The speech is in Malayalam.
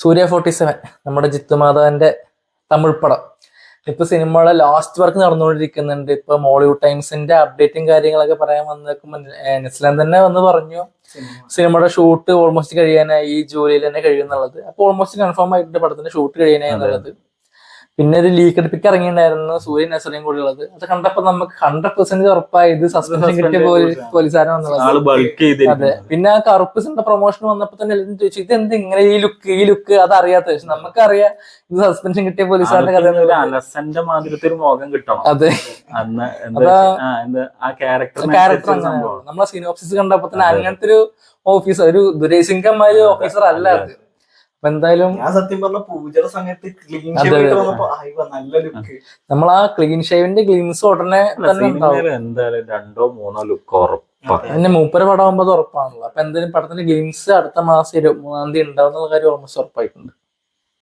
സൂര്യ 47 നമ്മുടെ ജിത്തുമാധവന്റെ തമിഴ് പടം ഇപ്പൊ സിനിമയുടെ ലാസ്റ്റ് വർക്ക് നടന്നുകൊണ്ടിരിക്കുന്നുണ്ട്. ഇപ്പൊ മോളിവുഡ് ടൈംസിന്റെ അപ്ഡേറ്റും കാര്യങ്ങളൊക്കെ പറയാൻ വന്നേക്കുമ്പോ നെസ്ലാൻ തന്നെ വന്ന് പറഞ്ഞു സിനിമയുടെ ഷൂട്ട് ഓൾമോസ്റ്റ് കഴിയാനായി, ഈ ജൂലൈയിൽ തന്നെ കഴിയുന്നുള്ളത്. അപ്പൊ ഓൾമോസ്റ്റ് കൺഫേം ആയിട്ടുണ്ട് പടത്തിന്റെ ഷൂട്ട് കഴിയാനായി എന്നുള്ളത്. പിന്നെ ഒരു ലീക്ക് എടുപ്പിക്ക് ഇറങ്ങിയിട്ടുണ്ടായിരുന്നു സൂര്യൻ നസറിയും കൂടി ഉള്ളത്. അത് കണ്ടപ്പോ നമുക്ക് 100% ഉറപ്പായി ഇത് സസ്പെൻഷൻ കിട്ടിയ പോലീസുകാരൻ. അതെ. പിന്നെ ആ കറുപ്പിന്റെ പ്രൊമോഷൻ വന്നപ്പോ തന്നെ എല്ലാവരും ചോദിച്ചു ഇത് എന്ത് ഇങ്ങനെ ഈ ലുക്ക് അത് അറിയാത്ത. പക്ഷെ നമുക്കറിയാം ഇത് സസ്പെൻഷൻ കിട്ടിയ പോലീസുകാരുടെ കഥ. അതെ. ക്യാരക്ടർ നമ്മളെ സിനോപ്സിസ് കണ്ടപ്പോ തന്നെ അങ്ങനത്തെ ഒരു ഓഫീസർ, ഒരു ദുരൈസിംഗമായ ഓഫീസർ അല്ല അത്. എന്തായാലും സത്യം പറഞ്ഞ പൂജയുടെ സമയത്ത് നമ്മൾ ആ ക്ലീൻ ഷേവിന്റെ ഗ്ലിംസ് ഉടനെ തന്നെ എന്തായാലും 2-3 ലുക്ക് ഉറപ്പാണ്. പിന്നെ മൂപ്പര പടം ആകുമ്പോൾ ഉറപ്പാണല്ലോ. അപ്പൊ എന്തായാലും പടത്തിന്റെ ഗ്ലിംസ് അടുത്ത മാസം 23-ാം തീയതി ഉണ്ടാവുന്ന കാര്യം ഓൾമോസ്റ്റ് ഉറപ്പായിട്ടുണ്ട്.